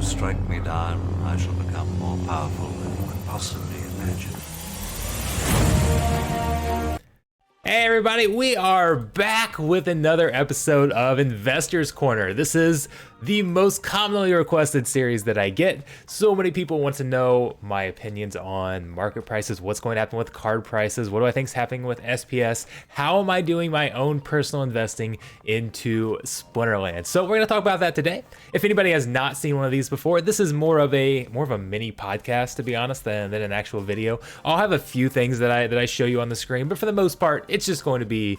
strike me down, I shall become more powerful than you could possibly imagine. Hey everybody, we are back with another episode of Investors Corner. This is the most commonly requested series that I get. So many people want to know my opinions on market prices, what's going to happen with card prices, what do I think is happening with SPS, how am I doing my own personal investing into Splinterlands. So we're going to talk about that today. If anybody has not seen one of these before, this is more of a mini podcast, to be honest, than an actual video. I'll have a few things that I show you on the screen, but for the most part, it's just going to be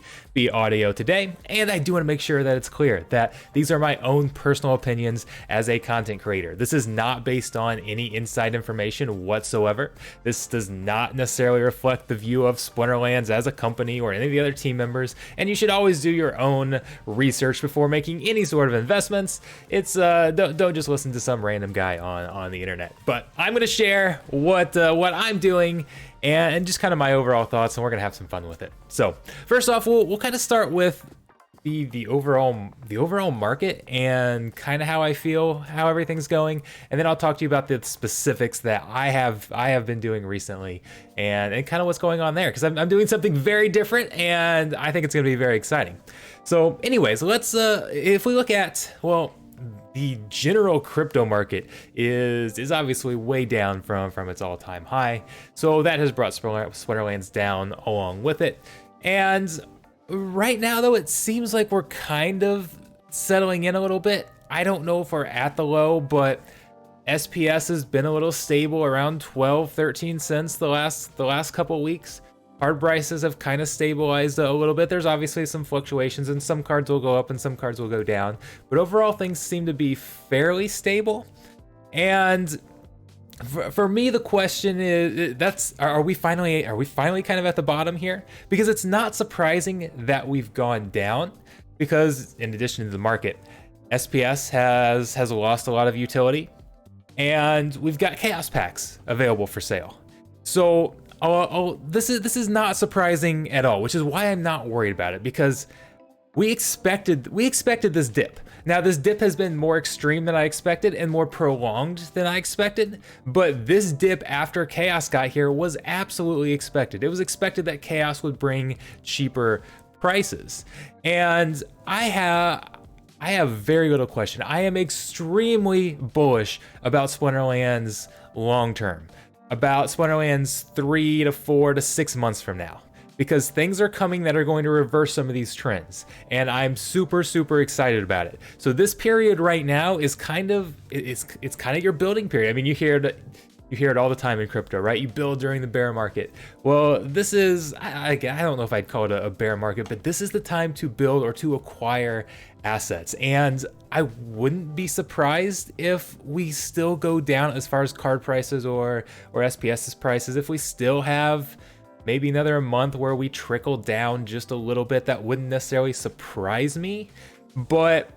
audio today. And I do want to make sure that it's clear that these are my own personal opinions as a content creator. This is not based on any inside information whatsoever. This does not necessarily reflect the view of Splinterlands as a company or any of the other team members. And you should always do your own research before making any sort of investments. It's don't just listen to some random guy on the internet. But I'm going to share what I'm doing and just kind of my overall thoughts, and we're gonna have some fun with it. So first off, we'll kind of start with the overall market and kind of how I feel, how everything's going, and then I'll talk to you about the specifics that I have been doing recently and kind of what's going on there, because I'm doing something very different and I think it's gonna be very exciting. So anyways, let's if we look at, well, the general crypto market is obviously way down from its all-time high. So that has brought Splinterlands down along with it. And right now, though, it seems like we're kind of settling in a little bit. I don't know if we're at the low, but SPS has been a little stable around 12, 13 cents the last couple of weeks. Card prices have kind of stabilized a little bit. There's obviously some fluctuations, and some cards will go up and some cards will go down. But overall, things seem to be fairly stable. And for me, the question is, are we finally kind of at the bottom here? Because it's not surprising that we've gone down, because in addition to the market, SPS has lost a lot of utility, and we've got chaos packs available for sale. So this is not surprising at all, which is why I'm not worried about it, because we expected this dip. Now, this dip has been more extreme than I expected and more prolonged than I expected, but this dip after Chaos got here was absolutely expected. It was expected that Chaos would bring cheaper prices. And I have very little question. I am extremely bullish about Splinterlands long term, about Splinterlands 3 to 4 to 6 months from now, because things are coming that are going to reverse some of these trends, and I'm super excited about it. So this period right now is kind of your building period. I mean, you hear it all the time in crypto, right? You build during the bear market. Well, this is, I don't know if I'd call it a bear market, but this is the time to build or to acquire assets. And I wouldn't be surprised if we still go down as far as card prices or SPS's prices. If we still have maybe another month where we trickle down just a little bit, that wouldn't necessarily surprise me. But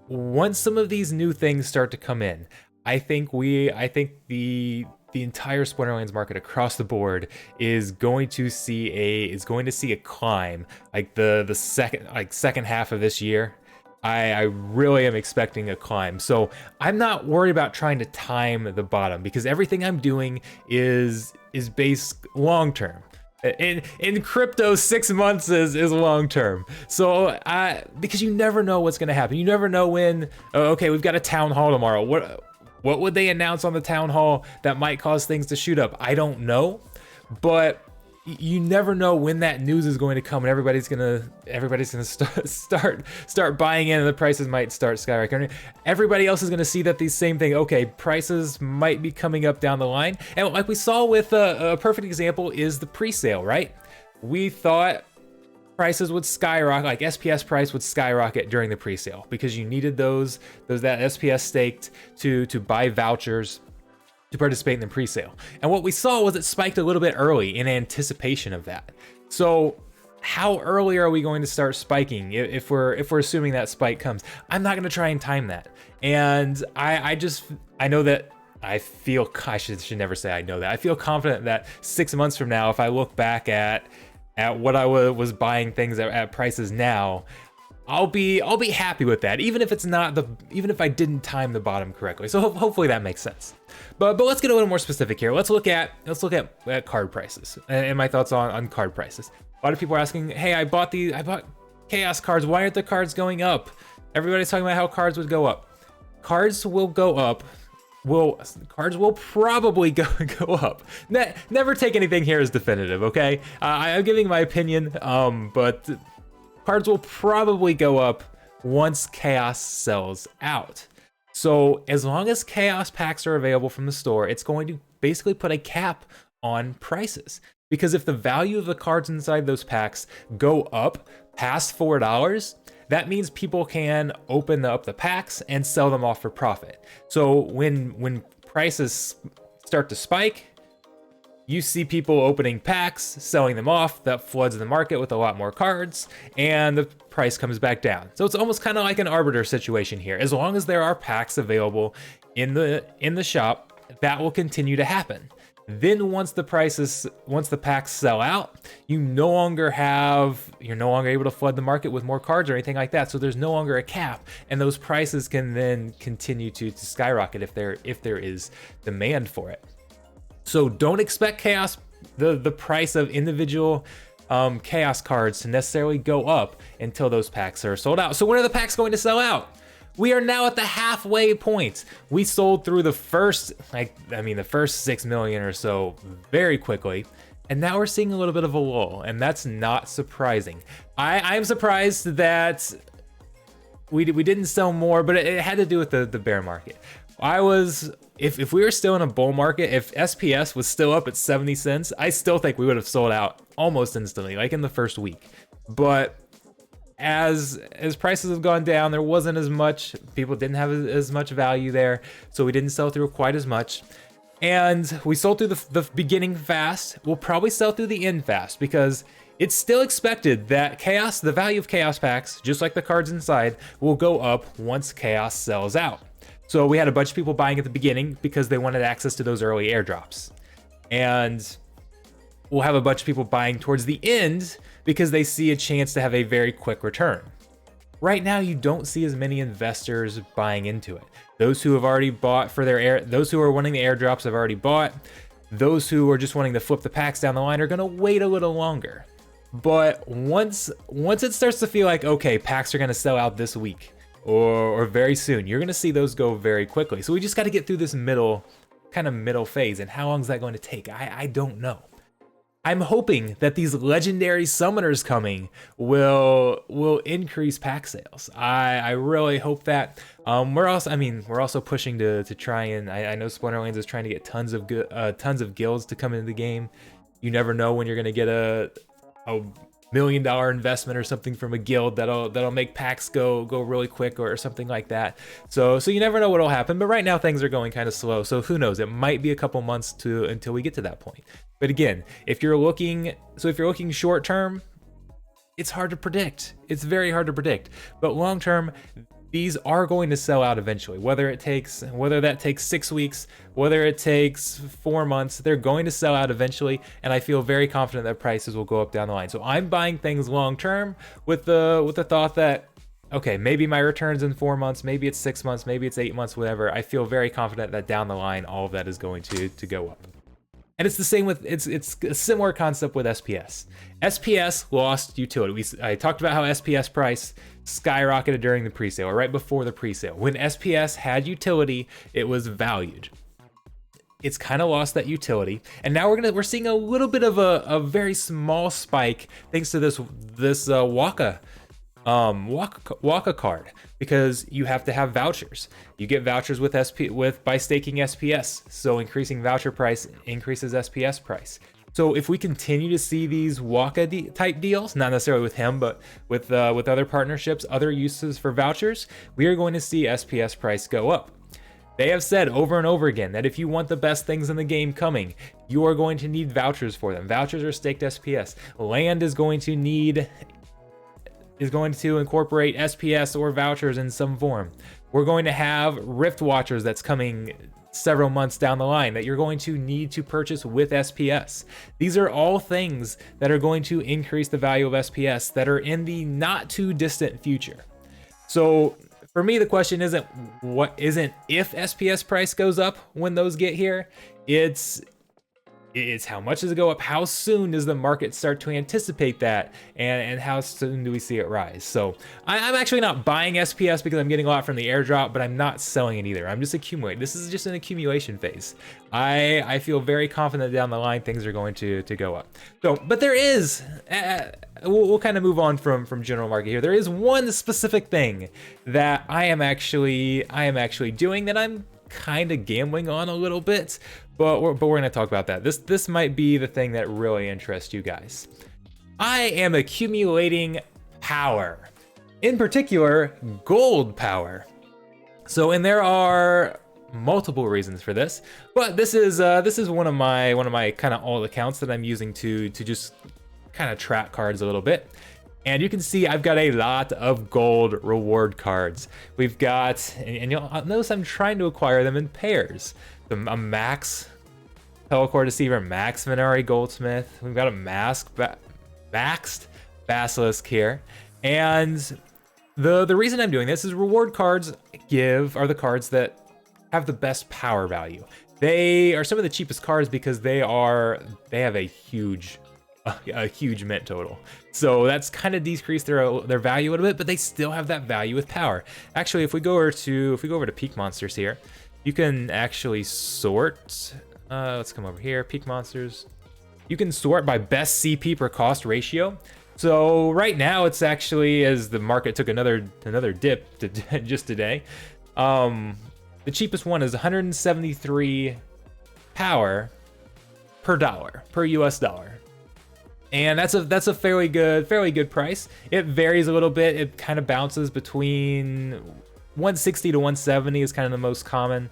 once some of these new things start to come in, I think the entire Splinterlands market across the board is going to see a climb, like the second half of this year. I really am expecting a climb. So I'm not worried about trying to time the bottom, because everything I'm doing is based long term. In crypto, 6 months is long term. So because you never know what's going to happen. You never know when, okay, we've got a town hall tomorrow. What would they announce on the town hall that might cause things to shoot up? I don't know, but you never know when that news is going to come, and everybody's gonna start buying in, and the prices might start skyrocketing. Everybody else is gonna see that these same thing. Okay, prices might be coming up down the line, and like we saw with a perfect example is the pre-sale, right? We thought prices would skyrocket, like SPS price would skyrocket during the pre-sale, because you needed that SPS staked to buy vouchers to participate in the pre-sale. And what we saw was it spiked a little bit early in anticipation of that. So how early are we going to start spiking if we're assuming that spike comes? I'm not going to try and time that. And I know that I should never say I know that. I feel confident that 6 months from now, if I look back at what I was buying things at prices now, I'll be happy with that, even if it's not even if I didn't time the bottom correctly. So hopefully that makes sense. But let's get a little more specific here. Let's look at card prices and my thoughts on card prices. A lot of people are asking, hey, I bought Chaos cards. Why aren't the cards going up? Everybody's talking about how cards would go up. Cards will go up. Cards will probably go up. Never take anything here as definitive, okay? I'm giving my opinion, but cards will probably go up once Chaos sells out. So as long as Chaos packs are available from the store, it's going to basically put a cap on prices. Because if the value of the cards inside those packs go up past $4, that means people can open up the packs and sell them off for profit. So when prices start to spike, you see people opening packs, selling them off, that floods the market with a lot more cards, and the price comes back down. So it's almost kind of like an arbiter situation here. As long as there are packs available in the shop, that will continue to happen. Then once the packs sell out, you're no longer able to flood the market with more cards or anything like that. So there's no longer a cap, and those prices can then continue to skyrocket if there is demand for it. So don't expect Chaos, the price of individual Chaos cards to necessarily go up until those packs are sold out. So when are the packs going to sell out? We are now at the halfway point. We sold through the first 6 million or so very quickly. And now we're seeing a little bit of a lull, and that's not surprising. I'm surprised that we didn't sell more, but it had to do with the bear market. If we were still in a bull market, if SPS was still up at 70 cents, I still think we would have sold out almost instantly, like in the first week. But as prices have gone down, there wasn't as much, people didn't have as much value there, so we didn't sell through quite as much. And we sold through the beginning fast. We'll probably sell through the end fast, because it's still expected that the value of Chaos packs, just like the cards inside, will go up once Chaos sells out. So we had a bunch of people buying at the beginning because they wanted access to those early airdrops. And we'll have a bunch of people buying towards the end because they see a chance to have a very quick return. Right now, you don't see as many investors buying into it. Those who have already bought those who are wanting the airdrops have already bought. Those who are just wanting to flip the packs down the line are gonna wait a little longer. But once it starts to feel like, okay, packs are gonna sell out this week, or very soon, you're gonna see those go very quickly. So we just gotta get through this middle phase, and how long is that going to take? I don't know. I'm hoping that these legendary summoners coming will increase pack sales. I really hope that. We're also pushing to try and, I know Splinterlands is trying to get tons of guilds to come into the game. You never know when you're gonna get a $1 million investment or something from a guild that'll make packs go really quick or something like that. So you never know what'll happen, but right now things are going kind of slow. So who knows? It might be a couple months until we get to that point. But again, if you're looking short term, it's hard to predict. It's very hard to predict. But long term, these are going to sell out eventually. Whether that takes 6 weeks, whether it takes 4 months, they're going to sell out eventually. And I feel very confident that prices will go up down the line. So I'm buying things long term with the thought that, okay, maybe my return's in 4 months, maybe it's 6 months, maybe it's 8 months, whatever. I feel very confident that down the line, all of that is going to go up. And it's the same with, it's a similar concept with SPS. SPS lost utility. I talked about how SPS price skyrocketed during the presale, or right before the presale. When SPS had utility, it was valued. It's kind of lost that utility, and now we're seeing a little bit of a very small spike thanks to this Waka card, because you have to have vouchers. You get vouchers by staking SPS, so increasing voucher price increases SPS price. So if we continue to see these Waka type deals, not necessarily with him, but with other partnerships, other uses for vouchers, we are going to see SPS price go up. They have said over and over again that if you want the best things in the game coming, you are going to need vouchers for them. Vouchers are staked SPS. Land is going to incorporate SPS or vouchers in some form. We're going to have Rift Watchers that's coming several months down the line that you're going to need to purchase with SPS. These are all things that are going to increase the value of SPS that are in the not too distant future. So for me, the question isn't if SPS price goes up when those get here. It's how much does it go up? How soon does the market start to anticipate that? And how soon do we see it rise? So I'm actually not buying SPS because I'm getting a lot from the airdrop, but I'm not selling it either. I'm just accumulating. This is just an accumulation phase. I feel very confident down the line things are going to go up. So, but there is, we'll kind of move on from general market here. There is one specific thing that I am actually doing that I'm kind of gambling on a little bit, but we're gonna talk about that. This might be the thing that really interests you guys. I am accumulating power, in particular gold power. So, and there are multiple reasons for this, but this is one of my kind of alt accounts that I'm using to just kind of track cards a little bit. And you can see I've got a lot of gold reward cards. We've got, and you'll notice I'm trying to acquire them in pairs. A Max Pelacor Deceiver, Max Venari Goldsmith. We've got a maxed Basilisk here. And the reason I'm doing this is reward cards are the cards that have the best power value. They are some of the cheapest cards because they have a huge mint total. So that's kind of decreased their value a little bit, but they still have that value with power. Actually, if we go over to Peak Monsters here, you can actually sort. Let's come over here, Peak Monsters. You can sort by best CP per cost ratio. So right now it's actually, as the market took another dip just today, the cheapest one is 173 power per dollar, per US dollar. And that's a fairly good price. It varies a little bit. It kind of bounces between 160 to 170 is kind of the most common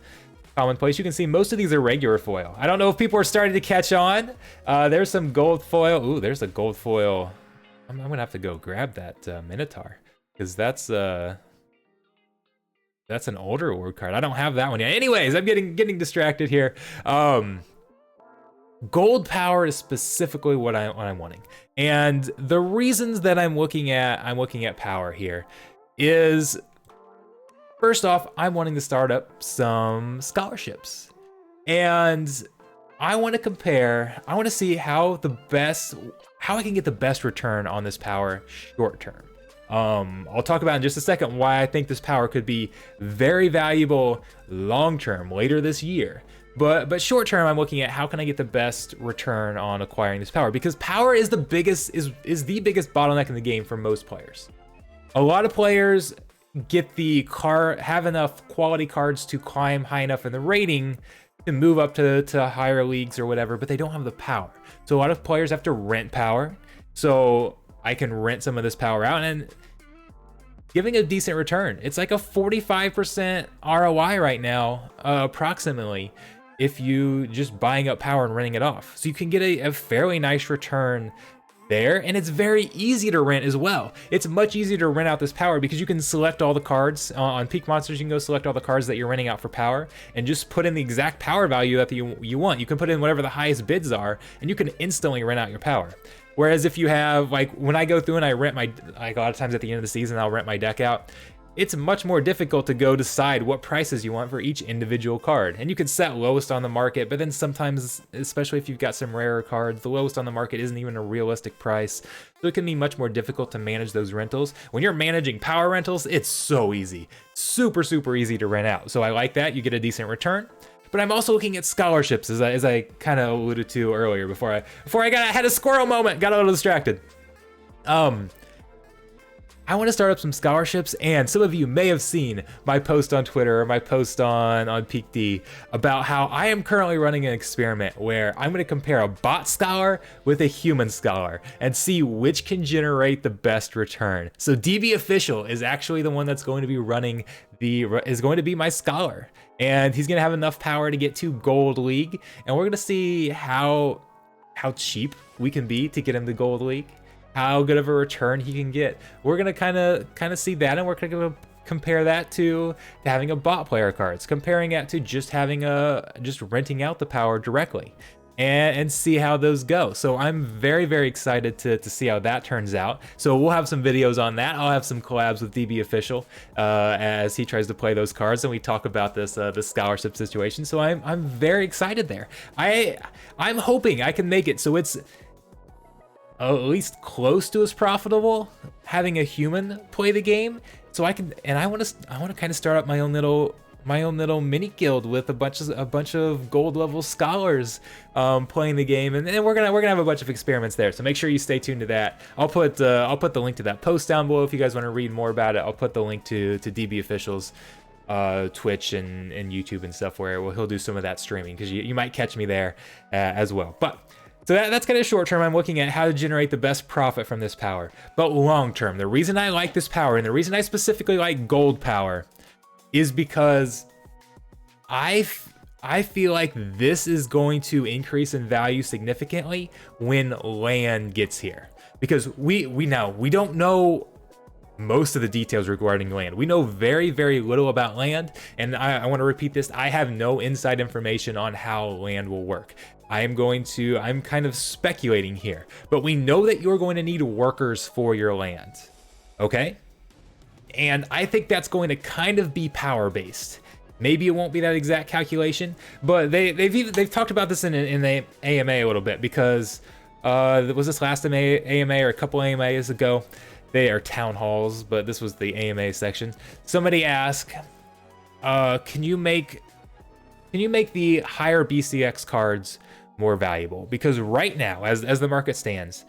place. You can see most of these are regular foil. I don't know if people are starting to catch on. There's some gold foil. Ooh, there's a gold foil. I'm gonna have to go grab that Minotaur, because that's an older reward card. I don't have that one yet. Anyways, I'm getting distracted here. Gold power is specifically what I'm wanting, and the reasons that I'm looking at power here is, first off, I'm wanting to start up some scholarships, and I want to compare. I want to see how I can get the best return on this power short term. I'll talk about in just a second why I think this power could be very valuable long term later this year. But short term, I'm looking at how can I get the best return on acquiring this power, because power is the biggest bottleneck in the game for most players. A lot of players have enough quality cards to climb high enough in the rating to move up to higher leagues or whatever, but they don't have the power. So a lot of players have to rent power. So I can rent some of this power out and giving a decent return. It's like a 45% ROI right now, approximately, if you just buying up power and renting it off. So you can get a fairly nice return there, and it's very easy to rent as well. It's much easier to rent out this power because you can select all the cards on Peak Monsters. You can go select all the cards that you're renting out for power and just put in the exact power value that you want. You can put in whatever the highest bids are, and you can instantly rent out your power. Whereas if you have, like, when I go through and I rent a lot of times at the end of the season, I'll rent my deck out. It's much more difficult to go decide what prices you want for each individual card. And you can set lowest on the market, but then sometimes, especially if you've got some rarer cards, the lowest on the market isn't even a realistic price. So it can be much more difficult to manage those rentals. When you're managing power rentals, it's so easy. Super, super easy to rent out. So I like that. You get a decent return. But I'm also looking at scholarships, as I kind of alluded to earlier before I had a squirrel moment, got a little distracted. I want to start up some scholarships, and some of you may have seen my post on Twitter or my post on PeakD about how I am currently running an experiment where I'm going to compare a bot scholar with a human scholar and see which can generate the best return. So DB Official is actually the one that's going to be running is going to be my scholar, and he's going to have enough power to get to Gold League, and we're going to see how cheap we can be to get him to Gold League, how good of a return he can get. We're gonna kind of see that, and we're gonna compare that to having a bot player cards, comparing that to just having just renting out the power directly, and see how those go. So I'm very, very excited to see how that turns out. So we'll have some videos on that. I'll have some collabs with DB Official as he tries to play those cards, and we talk about this scholarship situation. So I'm very excited there. I'm hoping I can make it so it's at least close to as profitable having a human play the game. So I want to kind of start up my own little mini guild with a bunch of gold level scholars playing the game, and then we're gonna have a bunch of experiments there. So make sure you stay tuned to that. I'll put the link to that post down below if you guys want to read more about it. I'll put the link to DB Official's Twitch and YouTube and stuff where he'll do some of that streaming, because you might catch me there as well. But so that's kind of short term. I'm looking at how to generate the best profit from this power. But long term, the reason I like this power, and the reason I specifically like gold power, is because I feel like this is going to increase in value significantly when land gets here. Because we don't know most of the details regarding land. We know very, very little about land, and I want to repeat this. I have no inside information on how land will work. I'm kind of speculating here, but we know that you're going to need workers for your land, okay? And I think that's going to kind of be power based. Maybe it won't be that exact calculation, but they've talked about this in the AMA a little bit, because was this last AMA or a couple AMAs ago? They are town halls, but this was the AMA section. Somebody asked, can you make the higher BCX cards more valuable? Because right now, as the market stands,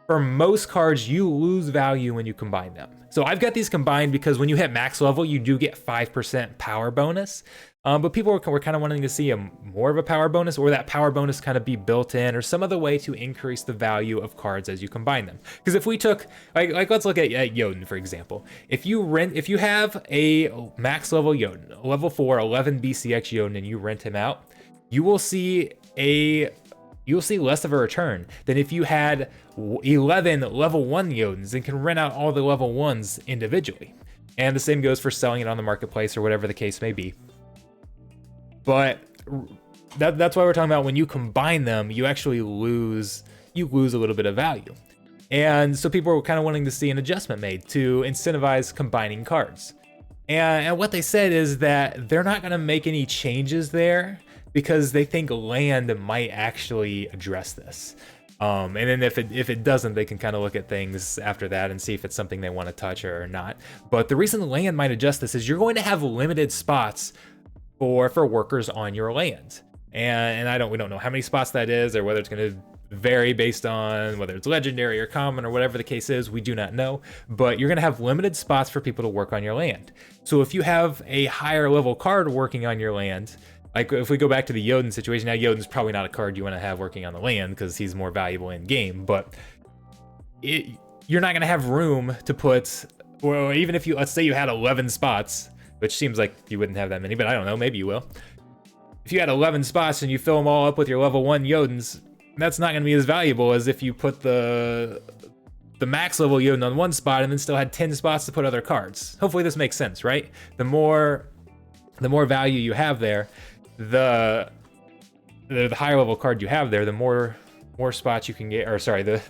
for most cards, you lose value when you combine them. So I've got these combined because when you hit max level, you do get 5% power bonus. But people were kind of wanting to see more of a power bonus, or that power bonus kind of be built in, or some other way to increase the value of cards as you combine them. Because if we took, like let's look at Jotun, for example. If you have a max level Jotun, level 4, 11 BCX Jotun, and you rent him out, you will see less of a return than if you had 11 level 1 Jotuns and can rent out all the level 1s individually. And the same goes for selling it on the marketplace or whatever the case may be. But that's why we're talking about when you combine them, you actually lose a little bit of value. And so people were kind of wanting to see an adjustment made to incentivize combining cards. And what they said is that they're not going to make any changes there, because they think land might actually address this. And then if it doesn't, they can kind of look at things after that and see if it's something they want to touch or not. But the reason the land might adjust this is you're going to have limited spots for workers on your land. And we don't know how many spots that is, or whether it's going to vary based on whether it's legendary or common or whatever the case is. We do not know, but you're going to have limited spots for people to work on your land. So if you have a higher level card working on your land, like if we go back to the Jotun situation, now Jotun's probably not a card you want to have working on the land because he's more valuable in game, but you're not going to have room to put, or even if let's say you had 11 spots, which seems like you wouldn't have that many, but I don't know, maybe you will. If you had 11 spots and you fill them all up with your level 1 Jotuns, that's not going to be as valuable as if you put the max level Jotun on one spot and then still had 10 spots to put other cards. Hopefully this makes sense, right? The more value you have there, the higher level card you have there, the more spots you can get, or sorry, the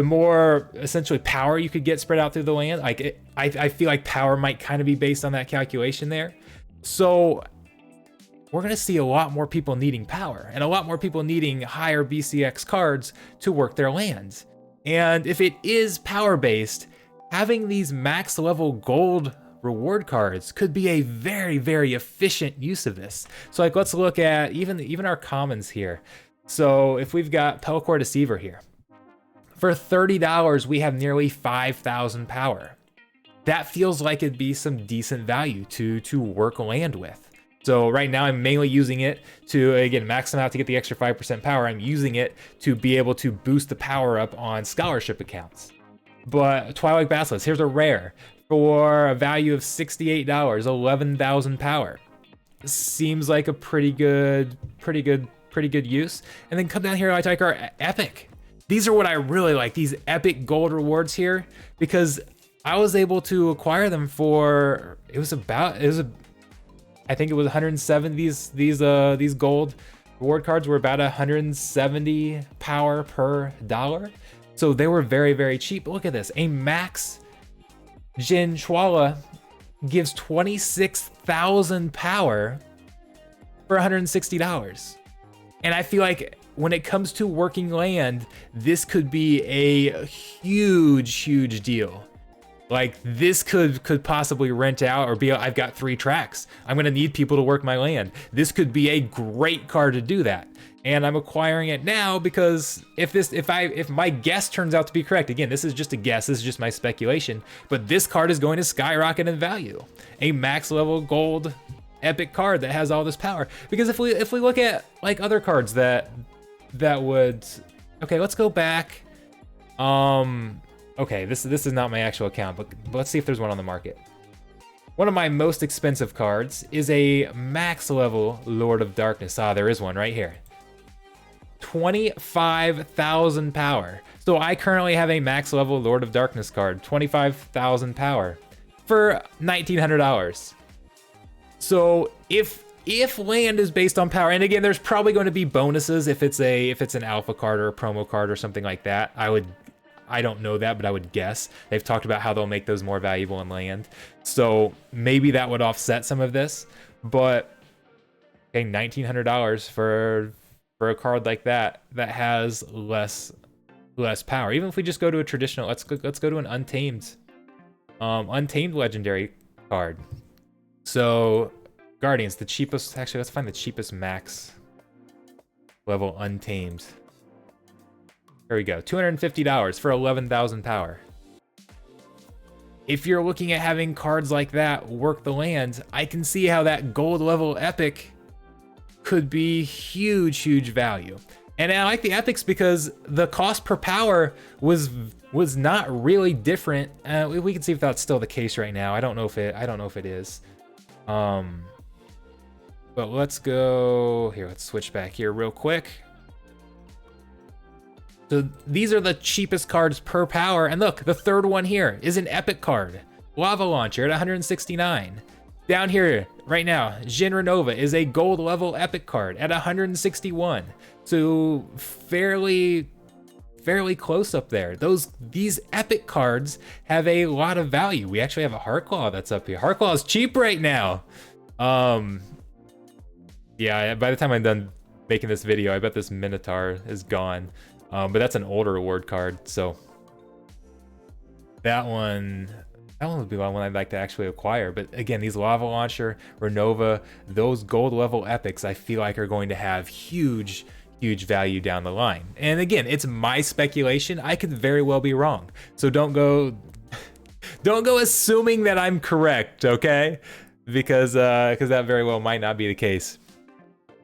more essentially power you could get spread out through the land. Like I feel like power might kind of be based on that calculation there. So we're going to see a lot more people needing power and a lot more people needing higher BCX cards to work their lands. And if it is power based, having these max level gold reward cards could be a very, very efficient use of this. So like, let's look at even our commons here. So if we've got Pelcor Deceiver here, for $30, we have nearly 5,000 power. That feels like it'd be some decent value to work land with. So right now I'm mainly using it to, again, max them out to get the extra 5% power. I'm using it to be able to boost the power up on scholarship accounts. But Twilight Basilisk, here's a rare for a value of $68, 11,000 power. Seems like a pretty good use. And then come down here, I take our epic. These are what I really like, these epic gold rewards here, because I was able to acquire them for, I think it was 107. These gold reward cards were about 170 power per dollar. So they were very, very cheap. Look at this. A max Jin Chwala gives 26,000 power for $160. And I feel like when it comes to working land, this could be a huge deal. Like this could possibly rent out or be, I've got 3 tracks. I'm gonna need people to work my land. This could be a great card to do that. And I'm acquiring it now because if my guess turns out to be correct, again, this is just a guess, this is just my speculation, but this card is going to skyrocket in value. A max level gold epic card that has all this power. Because if we look at like other cards that would, okay, let's go back. Okay, this is not my actual account, but let's see if there's one on the market. One of my most expensive cards is a max level Lord of Darkness. Ah, there is one right here. 25,000 power. So I currently have a max level Lord of Darkness card, 25,000 power for $1,900. So if land is based on power, and again, there's probably going to be bonuses if it's an alpha card or a promo card or something like that. I don't know that, but I would guess. They've talked about how they'll make those more valuable in land. So maybe that would offset some of this, but paying $1,900 for a card like that has less power. Even if we just go to a traditional, let's go to an untamed legendary card. So Guardians, the cheapest, actually let's find the cheapest max level untamed. There we go, $250 for 11,000 power. If you're looking at having cards like that work the land, I can see how that gold level epic could be huge value. And I like the epics because the cost per power was not really different. We can see if that's still the case right now. I don't know if it is. But let's go here. Let's switch back here real quick. So these are the cheapest cards per power. And look, the third one here is an epic card. Lava Launcher at 169. Down here right now, Jin Renova is a gold level epic card at 161. So fairly close up there. These epic cards have a lot of value. We actually have a Heartclaw that's up here. Heartclaw is cheap right now. Yeah, by the time I'm done making this video, I bet this Minotaur is gone. But that's an older reward card, so that one would be one I'd like to actually acquire. But again, these Lava Launcher, Renova, those gold level epics, I feel like are going to have huge value down the line. And again, it's my speculation. I could very well be wrong. So don't go assuming that I'm correct, okay? Because that very well might not be the case.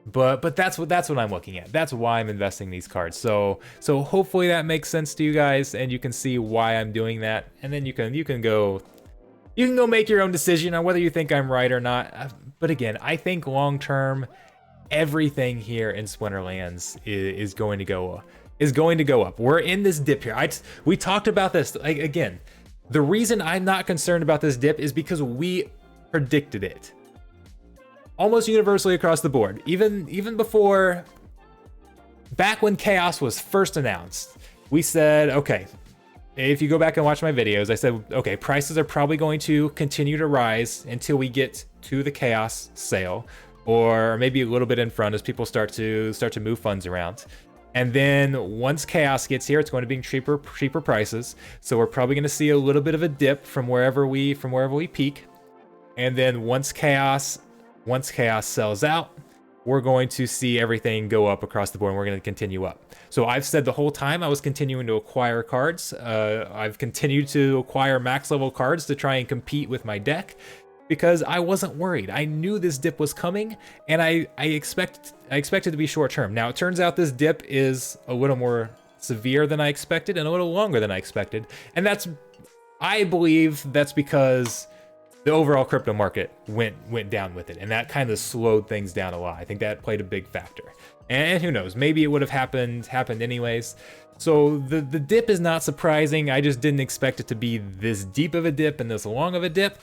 But that's what I'm looking at. That's why I'm investing these cards. So hopefully that makes sense to you guys, and you can see why I'm doing that. And then you can go make your own decision on whether you think I'm right or not. But again, I think long term, everything here in Splinterlands is going to go up. We're in this dip here. We talked about this. Like, again, the reason I'm not concerned about this dip is because we predicted it. Almost universally across the board. Even before, back when Chaos was first announced, we said, okay, if you go back and watch my videos, I said, okay, prices are probably going to continue to rise until we get to the Chaos sale, or maybe a little bit in front as people start to move funds around. And then once Chaos gets here, it's going to be cheaper prices. So we're probably going to see a little bit of a dip from wherever we peak. And then once Chaos sells out, we're going to see everything go up across the board, and we're going to continue up. So I've said the whole time I was continuing to acquire cards. I've continued to acquire max level cards to try and compete with my deck because I wasn't worried. I knew this dip was coming, and I expected to be short term. Now it turns out this dip is a little more severe than I expected and a little longer than I expected. And I believe that's because the overall crypto market went down with it, and that kind of slowed things down a lot. I think that played a big factor. And who knows, maybe it would have happened anyways. So the dip is not surprising. I just didn't expect it to be this deep of a dip and this long of a dip,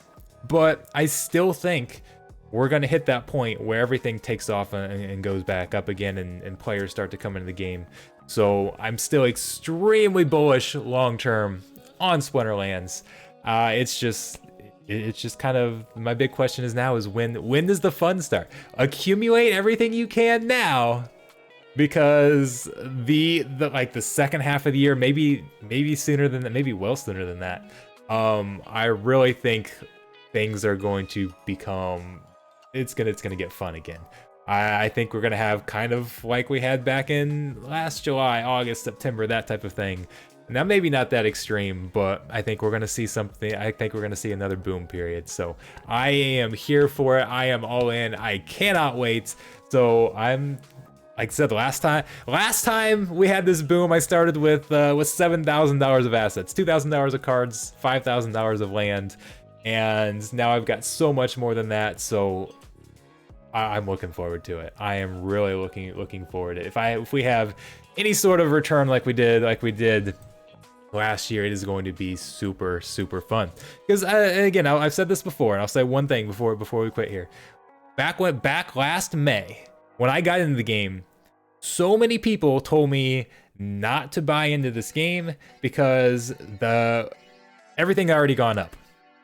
but I still think we're going to hit that point where everything takes off and goes back up again, and players start to come into the game. So I'm still extremely bullish long term on Splinterlands. It's just kind of, my big question is now is when does the fun start? Accumulate everything you can now, because the second half of the year, maybe sooner than that, maybe well sooner than that. I really think things are going to become, it's gonna get fun again. I think we're gonna have kind of like we had back in last July, August, September, that type of thing. Now, maybe not that extreme, but I think we're going to see something. I think we're going to see another boom period. So I am here for it. I am all in. I cannot wait. So I'm, like I said, last time we had this boom, I started with $7,000 of assets, $2,000 of cards, $5,000 of land, and now I've got so much more than that. So I'm looking forward to it. I am really looking forward to it. If we have any sort of return like we did last year, it is going to be super fun. Because again, I've said this before, and I'll say one thing before we quit here. Back last May, when I got into the game, so many people told me not to buy into this game because everything had already gone up.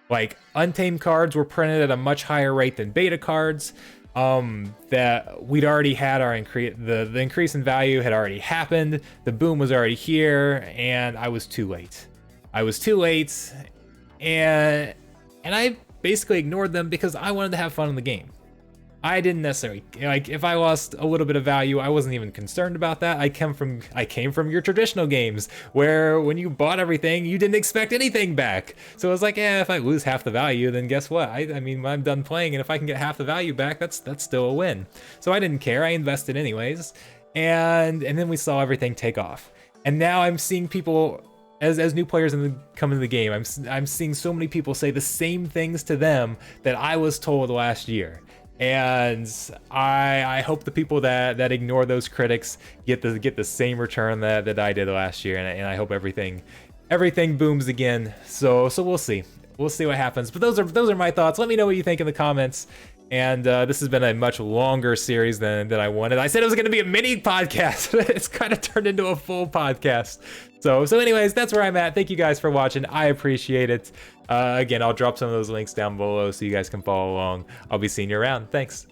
Like, Untamed cards were printed at a much higher rate than beta cards. That we'd already had our the increase in value had already happened. The boom was already here, and I was too late. And I basically ignored them because I wanted to have fun in the game. I didn't necessarily, like, if I lost a little bit of value, I wasn't even concerned about that. I came from your traditional games where when you bought everything, you didn't expect anything back. So it was like, yeah, if I lose half the value, then guess what? I mean, I'm done playing, and if I can get half the value back, that's still a win. So I didn't care. I invested anyways, and then we saw everything take off. And now I'm seeing people, as new players come into the game, I'm seeing so many people say the same things to them that I was told last year. And I hope the people that ignore those critics get the same return that I did last year, and I hope everything booms again. So we'll see what happens. But those are my thoughts. Let me know what you think in the comments. And this has been a much longer series than I wanted. I said it was going to be a mini podcast. It's kind of turned into a full podcast. So anyways, that's where I'm at. Thank you guys for watching. I appreciate it. Again, I'll drop some of those links down below so you guys can follow along. I'll be seeing you around. Thanks.